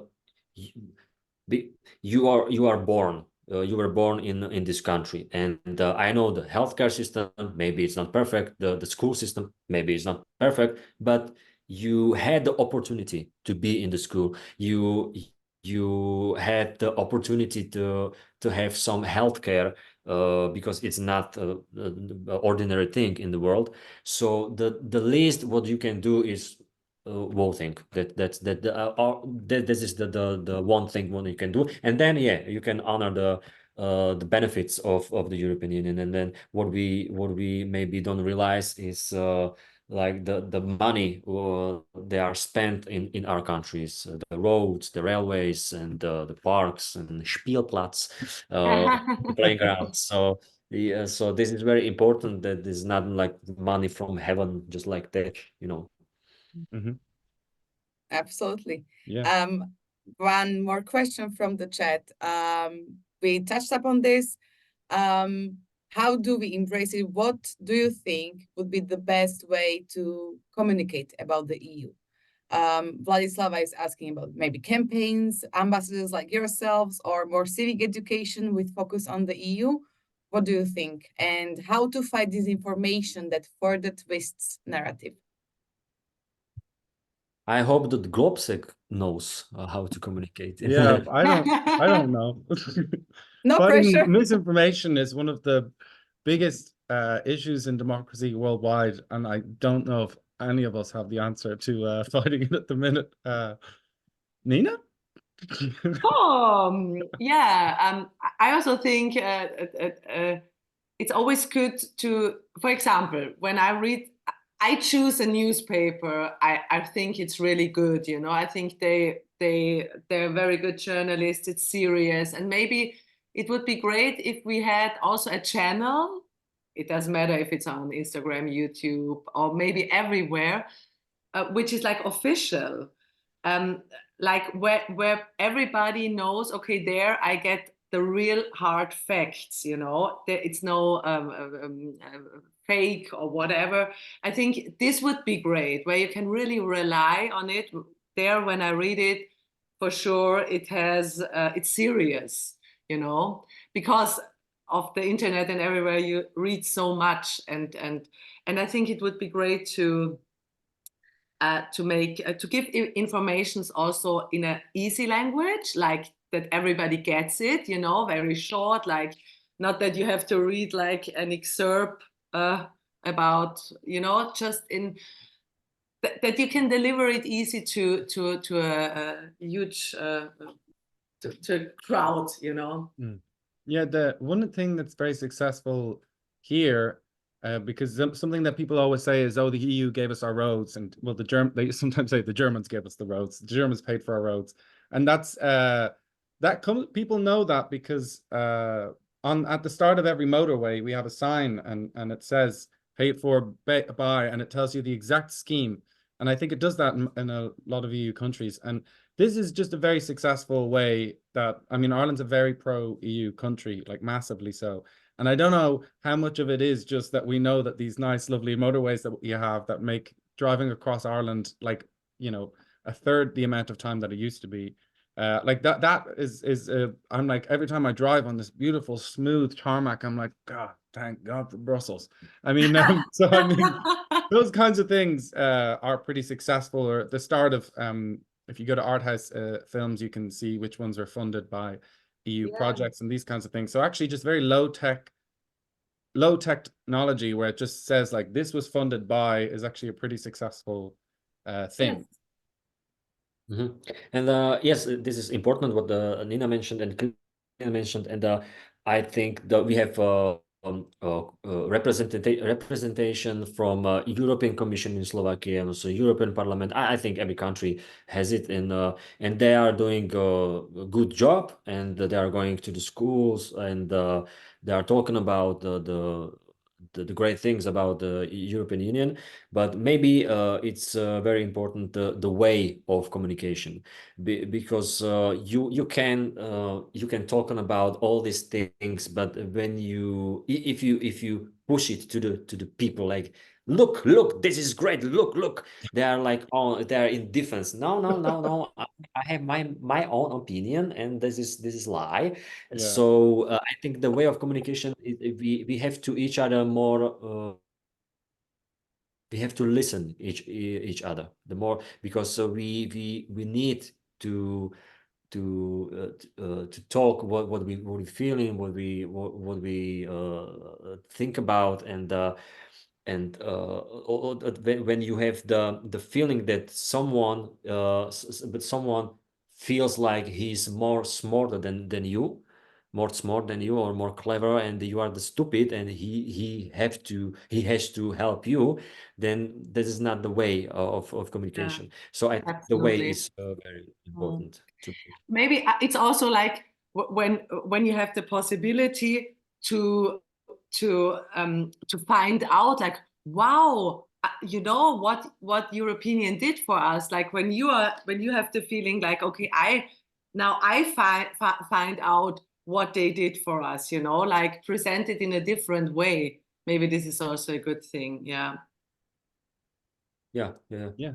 you are born, you were born in this country, and I know the healthcare system, maybe it's not perfect, the school system, maybe it's not perfect, but you had the opportunity to be in the school. You had the opportunity to have some healthcare, because it's not an ordinary thing in the world. So the least what you can do is voting. That this is the one thing one you can do, and then you can honor the benefits of the European Union. And then what we maybe don't realize is like the money they are spent in our countries, the roads, the railways, and the parks and Spielplatz, the playgrounds. So so this is very important, that this is not like money from heaven just like that, you know. Mm-hmm. Absolutely. Yeah. One more question from the chat. We touched upon this. How do we embrace it? What do you think would be the best way to communicate about the EU? Vladislava is asking about maybe campaigns, ambassadors like yourselves, or more civic education with focus on the EU. What do you think? And how to fight disinformation that further twists narrative? I hope that Globsec knows how to communicate. Yeah, I don't know. No Fighting pressure. misinformation is one of the biggest issues in democracy worldwide, and I don't know if any of us have the answer to fighting it at the minute. Nina? I also think it's always good to, for example, when I choose a newspaper, I think it's really good, you know. I think they're very good journalists, it's serious, and maybe it would be great if we had also a channel. It doesn't matter if it's on Instagram, YouTube, or maybe everywhere, which is like official, like where everybody knows, okay, there I get the real hard facts, you know, it's no fake or whatever. I think this would be great, where you can really rely on it. There, when I read it, for sure, it's serious, you know, because of the internet and everywhere you read so much, and I think it would be great to give informations also in an easy language, like that everybody gets it, you know, very short, like not that you have to read like an excerpt about, you know, just in that you can deliver it easy to a huge to a crowd, you know. Yeah, the one thing that's very successful here, because something that people always say is, oh, the EU gave us our roads, and well, they sometimes say the Germans gave us the roads. The Germans paid for our roads, and that's people know that because at the start of every motorway we have a sign, and it says paid for by, and it tells you the exact scheme. And I think it does that in a lot of EU countries. And this is just a very successful way that, I mean, Ireland's a very pro-EU country, like massively so. And I don't know how much of it is just that we know that these nice, lovely motorways that we have that make driving across Ireland, like, you know, a third the amount of time that it used to be. Like that is I'm like, every time I drive on this beautiful smooth tarmac, I'm like, God, thank God for Brussels. I mean, so I mean, those kinds of things are pretty successful. Or at the start of if you go to art house films, you can see which ones are funded by EU Yeah. projects and these kinds of things. So actually, just very low technology where it just says like this was funded by is actually a pretty successful thing. Yes. And yes, this is important what Nina mentioned and Christina mentioned, and I think that we have representation from European Commission in Slovakia and also European Parliament. I think every country has it, and they are doing a good job, and they are going to the schools, and they are talking about the great things about the European Union. But maybe it's very important the way of communication, because you can talk on about all these things, but when if you push it to the people, like, look, this is great, look, they are like, oh, they are in defense. No, I have my own opinion, and this is lie. Yeah. So I think the way of communication, we have to each other more. We have to listen each other the more, because we need to talk what we feeling, what we think about, and when you have the feeling that someone feels like he's more smarter than you, more smart than you, or more clever, and you are the stupid, and he has to help you, then this is not the way of communication. So I think the way Absolutely. is very important to me. Maybe it's also like when you have the possibility to find out, like, wow, you know what European Union did for us. Like when you have the feeling like, okay, I find out what they did for us, you know, like presented in a different way. Maybe this is also a good thing. Yeah. Yeah. Yeah.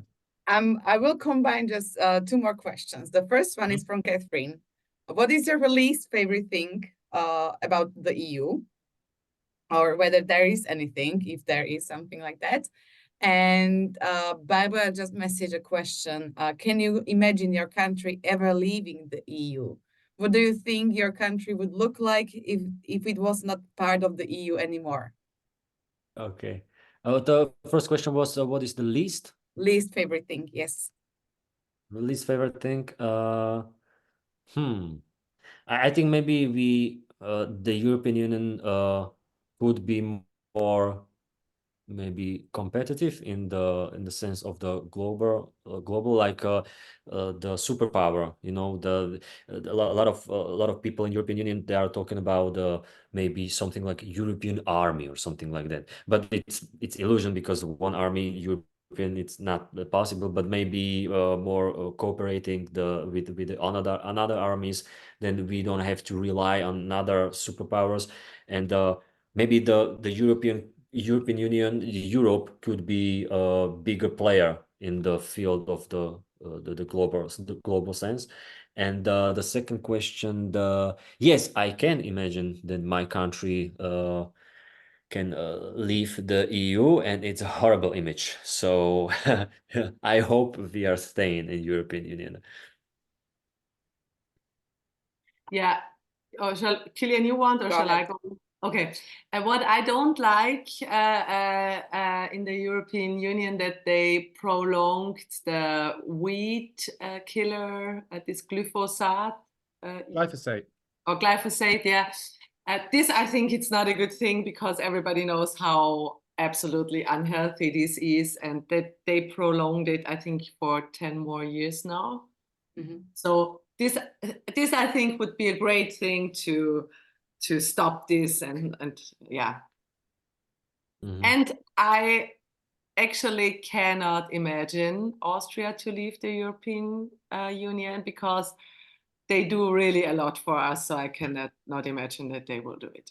I will combine just two more questions. The first one is from Catherine. What is your least favorite thing about the EU? Or whether there is anything, if there is something like that. And Barbara just messaged a question. Can you imagine your country ever leaving the EU? What do you think your country would look like if it was not part of the EU anymore? Okay. The first question was, what is the least Favorite thing, yes. favorite thing? I think maybe the European Union could be more maybe competitive in the sense of the global, like the superpower. You know, a lot of people in European Union, they are talking about maybe something like European army or something like that. But it's illusion, because one army European, it's not possible. But maybe more cooperating with the another armies, then we don't have to rely on other superpowers. And maybe the European Union, Europe could be a bigger player in the field of the global sense. And the second question, yes, I can imagine that my country can leave the EU, and it's a horrible image. So I hope we are staying in European Union. Yeah. Oh, Kilian, you want, or Go shall I ahead. go? Okay. What I don't like in the European Union, that they prolonged the weed killer, this glyphosate. Glyphosate. Or glyphosate, yeah. This, I think it's not a good thing, because everybody knows how absolutely unhealthy this is, and that they prolonged it, I think, for 10 more years now. So this I think would be a great thing to stop this, and yeah. And I actually cannot imagine Austria to leave the European Union, because they do really a lot for us. So I cannot not imagine that they will do it.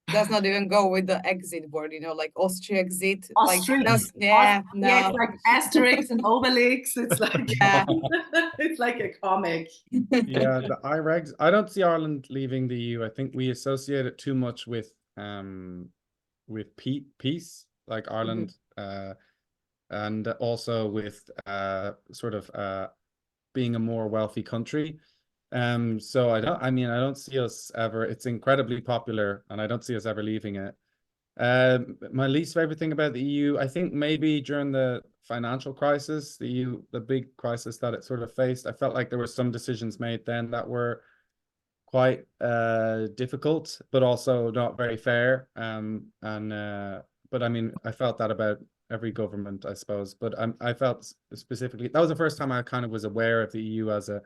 does not even go with the exit word, you know, like Austria exit. Like Ostrich. that's yeah, Yeah, no. it's like Asterix and Obelix. It's like Yeah. it's like a comic. Yeah, the IREGs. I don't see Ireland leaving the EU. I think we associate it too much with peace, like Ireland, and also with sort of being a more wealthy country. So I mean, I don't see us ever. It's incredibly popular, and I don't see us ever leaving it. My least favorite thing about the EU, I think maybe during the financial crisis, the EU, the big crisis that it sort of faced, I felt like there were some decisions made then that were quite difficult, but also not very fair. But I mean, I felt that about every government, I suppose. But I felt specifically that was the first time I kind of was aware of the EU as a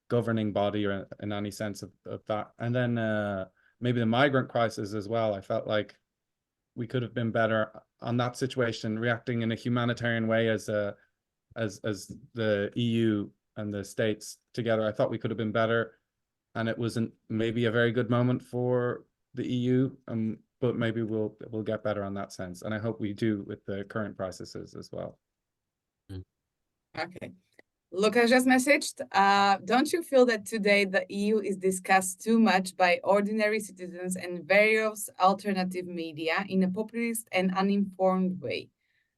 governing body or in any sense of that. And then maybe the migrant crisis as well. I felt like we could have been better on that situation, reacting in a humanitarian way as the EU and the states together. I thought we could have been better, and it wasn't maybe a very good moment for the EU. But maybe we'll get better on that sense, and I hope we do with the current crises as well. Okay. Lucas just messaged, don't you feel that today the EU is discussed too much by ordinary citizens and various alternative media in a populist and uninformed way?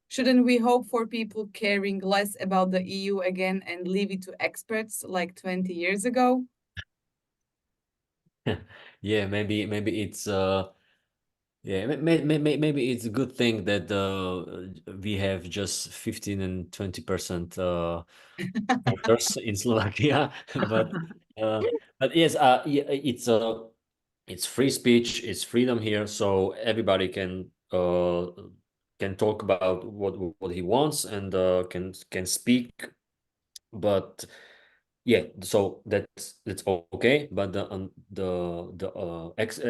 Shouldn't we hope for people caring less about the EU again and leave it to experts like 20 years ago? Yeah, maybe it's yeah, maybe it's a good thing that we have just 15 and 20% voters in Slovakia, but yes, yeah, it's free speech, it's freedom here, so everybody can talk about what he wants and can speak, but yeah, so that's okay. But the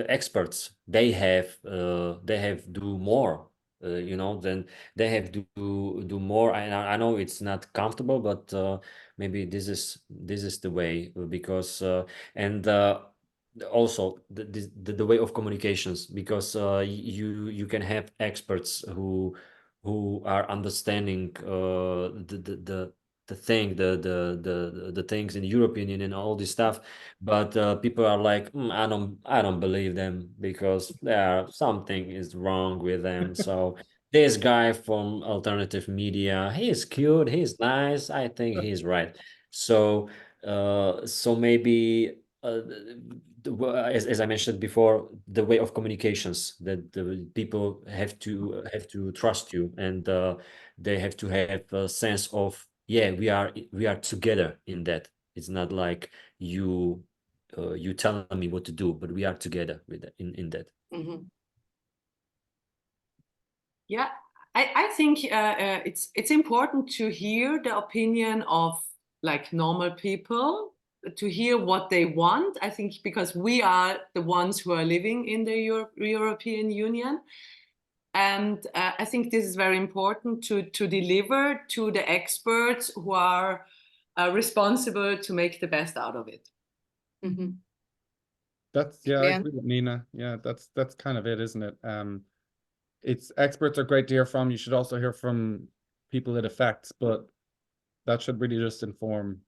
experts, they have do more, you know, then they have to do more. I know it's not comfortable, but maybe this is the way, because and also the way of communications, because you can have experts who are understanding the thing, the things in the European Union and all this stuff, but people are like, I don't believe them because something is wrong with them. So this guy from alternative media, he's cute, he's nice, I think he's right. So so maybe as I mentioned before, the way of communications, that the people have to trust you, and they have to have a sense of, yeah, we are together in that. It's not like you you telling me what to do, but we are together with that, in that. Yeah, I think it's important to hear the opinion of like normal people, to hear what they want. I think because we are the ones who are living in the European Union. And I think this is very important to deliver to the experts who are responsible to make the best out of it. That's I agree with Nina. Yeah, that's kind of it, isn't it? It's experts are great to hear from. You should also hear from people it affects, but that should really just inform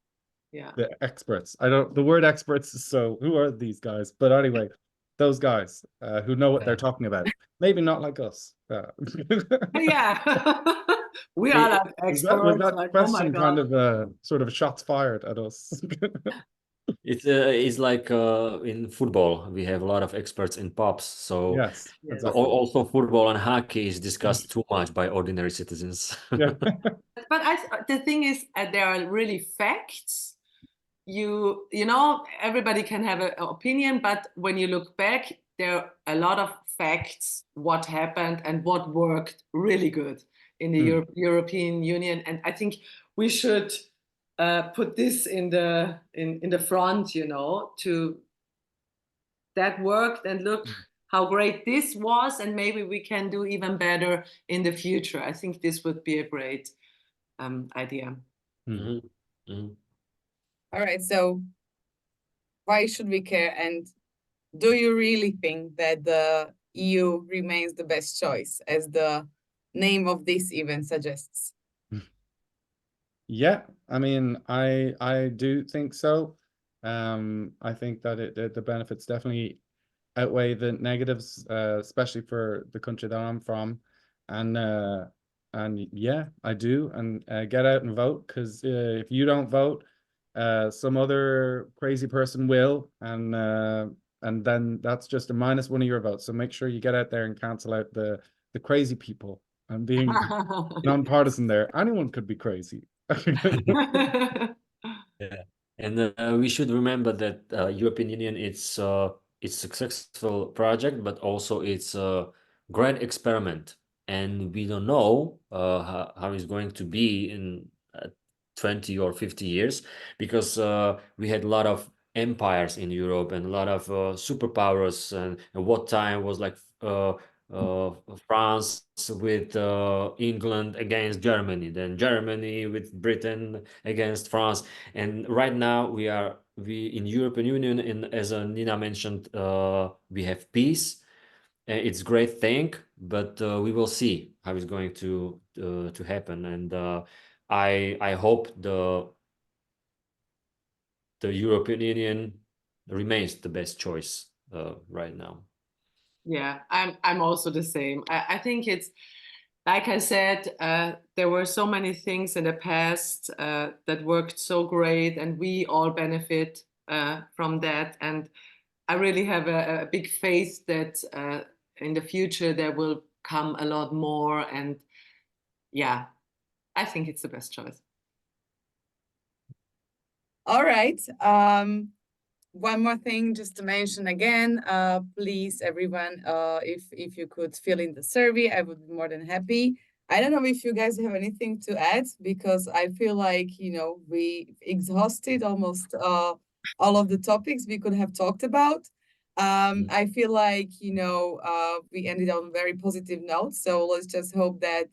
the experts. I don't, the word experts is so, who are these guys? But anyway, those guys who know what they're talking about. Maybe not like us. Yeah, we are like experts. Was that like, question oh my kind God. of sort of shots fired at us? It's like in football, we have a lot of experts in pubs. So Yes, exactly. also football and hockey is discussed too much by ordinary citizens. Yeah. But the thing is, there are really facts. You know, everybody can have an opinion, but when you look back, there are a lot of facts, what happened and what worked really good in the European Union. And I think we should put this in the front, you know, to that worked, and look how great this was, and maybe we can do even better in the future. I think this would be a great idea. All right, so why should we care? And do you really think that the EU remains the best choice, as the name of this event suggests. Yeah, I mean, I do think so. I think that the benefits definitely outweigh the negatives, especially for the country that I'm from, and yeah, I do, and get out and vote, because if you don't vote, some other crazy person will, and then that's just a minus one of your votes. So make sure you get out there and cancel out the crazy people. And being nonpartisan there, anyone could be crazy. Yeah, and we should remember that European Union it's a successful project, but also it's a great experiment, and we don't know how it's going to be in 20 or 50 years, because we had a lot of empires in Europe and a lot of superpowers, and what time was like uh, France with England against Germany, then Germany with Britain against France, and right now we in European Union, and as Nina mentioned, we have peace. It's great thing, but we will see how it's going to happen, and I hope the European Union remains the best choice right now. Yeah, I'm also the same. I think it's like I said, there were so many things in the past that worked so great, and we all benefit from that. And I really have a big faith that in the future there will come a lot more. And yeah, I think it's the best choice. All right. One more thing just to mention again, please, everyone, if you could fill in the survey, I would be more than happy. I don't know if you guys have anything to add, because I feel like, we exhausted almost all of the topics we could have talked about. I feel like, we ended on a very positive note. So let's just hope that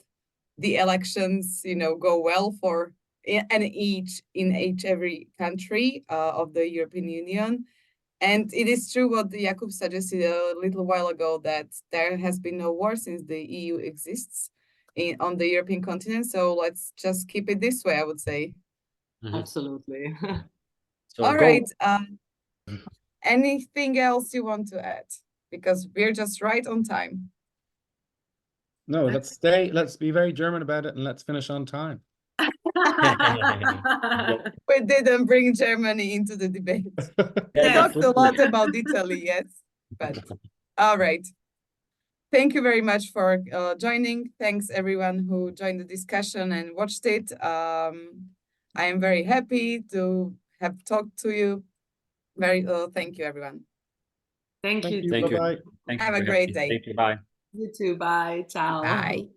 the elections, go well for every country of the European Union. And it is true what Jakub suggested a little while ago, that there has been no war since the EU exists on the European continent. So let's just keep it this way, I would say. Absolutely. So All go. right. Anything else you want to add? Because we're just right on time. No, let's be very German about it, and let's finish on time. We didn't bring Germany into the debate. We Yeah, talked a lot definitely. about Italy, yes. But all right. Thank you very much for joining. Thanks everyone who joined the discussion and watched it. I am very happy to have talked to you. Thank you, everyone. Thank Thank you. you. Thank you. Bye-bye. Thank you Have a for great having me. day. Thank you. Bye. You too. Bye. Ciao. Bye.